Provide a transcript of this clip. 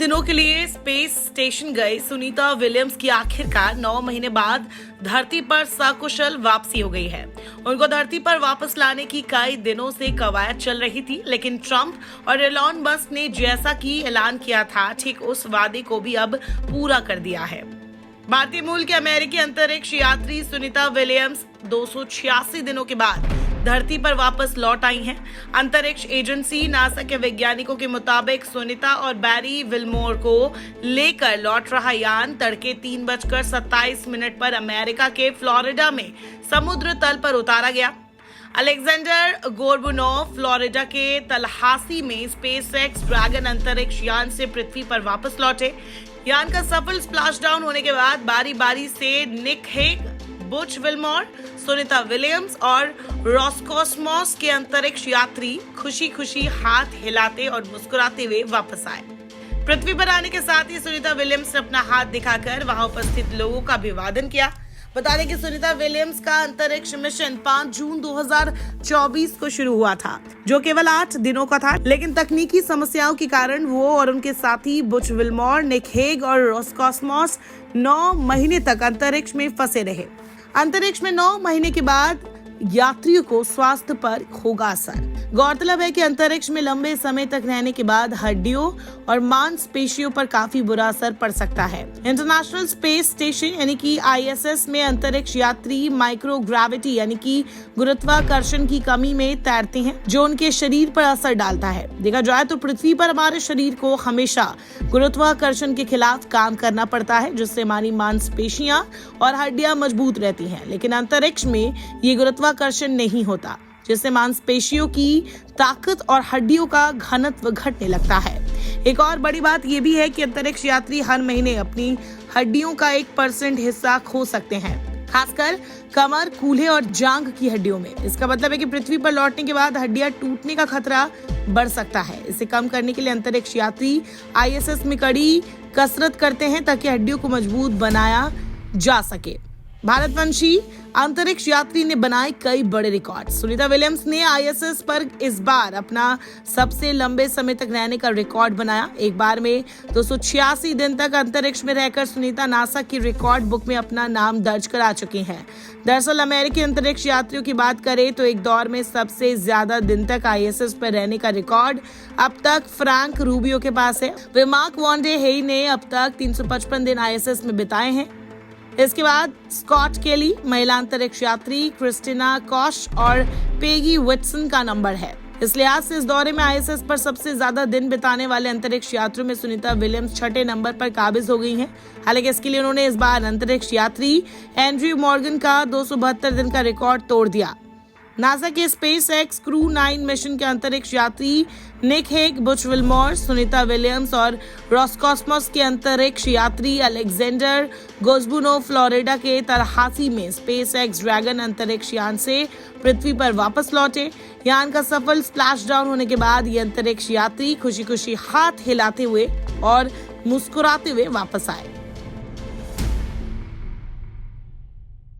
दिनों के लिए स्पेस स्टेशन गई सुनीता विलियम्स की आखिरकार 9 महीने बाद धरती पर सकुशल वापसी हो गई है। उनको धरती पर वापस लाने की कई दिनों से कवायद चल रही थी, लेकिन ट्रंप और एलॉन मस्क ने जैसा कि ऐलान किया था, ठीक उस वादे को भी अब पूरा कर दिया है। भारतीय मूल के अमेरिकी अंतरिक्ष यात्री सुनीता विलियम्स 286 दिनों के बाद धरती पर वापस लौट आई हैं। अंतरिक्ष एजेंसी नासा के वैज्ञानिकों के मुताबिक सुनीता और बैरी विलमोर को लेकर लौट रहा यान तड़के 3:27 पर अमेरिका के फ्लोरिडा में समुद्र तल पर उतारा गया। अलेक्जेंडर गोर्बुनोव फ्लोरिडा के तलहासी में स्पेसएक्स ड्रैगन अंतरिक्ष यान से पृथ्वी पर वापस लौटे। यान का सफल स्प्लैश डाउन होने के बाद बारी बारी से Nick Hague, Butch Wilmore, Sunita Williams और रॉसकॉस्मॉस के अंतरिक्ष यात्री खुशी खुशी हाथ हिलाते और मुस्कुराते हुए वापस आए। पृथ्वी पर आने के साथ ही सुनीता विलियम्स ने अपना हाथ दिखाकर वहां उपस्थित लोगों का अभिवादन किया। बता दें कि सुनीता विलियम्स का अंतरिक्ष मिशन 5 जून 2024 को शुरू हुआ था, जो केवल 8 दिनों का था, लेकिन तकनीकी समस्याओं के कारण वो और उनके साथी बुच विलमोर, निक हेग और रॉसकॉस्मॉस 9 महीने तक अंतरिक्ष में फंसे रहे। अंतरिक्ष में 9 महीने के बाद यात्रियों को स्वास्थ्य पर होगा असर। गौरतलब है कि अंतरिक्ष में लंबे समय तक रहने के बाद हड्डियों और मांसपेशियों पर काफी बुरा असर पड़ सकता है। इंटरनेशनल स्पेस स्टेशन यानी कि ISS में अंतरिक्ष यात्री माइक्रोग्रेविटी यानी कि गुरुत्वाकर्षण की कमी में तैरते हैं, जो उनके शरीर पर असर डालता है। देखा जाए तो पृथ्वी पर हमारे शरीर को हमेशा गुरुत्वाकर्षण के खिलाफ काम करना पड़ता है, जिससे हमारी मांसपेशियां और हड्डियां मजबूत रहती हैं, लेकिन अंतरिक्ष में ये गुरुत्वाकर्षण नहीं होता, जिससे मांसपेशियों की ताकत और हड्डियों का घनत्व घटने लगता है। एक और बड़ी बात यह भी है कि अंतरिक्ष यात्री हर महीने अपनी हड्डियों का 1% हिस्सा खो सकते हैं, खासकर कमर, कूल्हे और जांघ की हड्डियों में। इसका मतलब है कि पृथ्वी पर लौटने के बाद हड्डियां टूटने का खतरा बढ़ सकता है। इसे कम करने के लिए अंतरिक्ष यात्री ISS में कड़ी कसरत करते हैं ताकि हड्डियों को मजबूत बनाया जा सके। भारतवंशी अंतरिक्ष यात्री ने बनाए कई बड़े रिकॉर्ड। सुनीता विलियम्स ने ISS पर इस बार अपना सबसे लंबे समय तक रहने का रिकॉर्ड बनाया। एक बार में 286 दिन तक अंतरिक्ष में रहकर सुनीता नासा की रिकॉर्ड बुक में अपना नाम दर्ज करा चुकी हैं। दरअसल अमेरिकी अंतरिक्ष यात्रियों की बात करें तो एक दौर में सबसे ज्यादा दिन तक ISS पर रहने का रिकॉर्ड अब तक फ्रैंक रूबियो के पास है। वे मार्क वॉन डे हेई ने अब तक 355 दिन ISS में बिताए हैं। इसके बाद स्कॉट केली, महिला अंतरिक्ष यात्री क्रिस्टिना कॉश और पेगी विटसन का नंबर है। इस लिहाज से इस दौरे में ISS पर सबसे ज्यादा दिन बिताने वाले अंतरिक्ष यात्रियों में सुनीता विलियम्स 6ठे नंबर पर काबिज हो गई हैं। हालांकि इसके लिए उन्होंने इस बार अंतरिक्ष यात्री एंड्रयू मॉर्गन का 272 दिन का रिकॉर्ड तोड़ दिया। नासा के स्पेसएक्स क्रू 9 मिशन के अंतरिक्ष यात्री Nick Hague, Butch Wilmore, Sunita Williams और रॉसकॉस्मॉस के अंतरिक्ष यात्री अलेक्जेंडर गोर्बुनोव फ्लोरिडा के तलहासी में स्पेसएक्स ड्रैगन अंतरिक्ष यान से पृथ्वी पर वापस लौटे। यान का सफल स्प्लैश डाउन होने के बाद ये अंतरिक्ष यात्री खुशी खुशी हाथ हिलाते हुए और मुस्कुराते हुए वापस आए।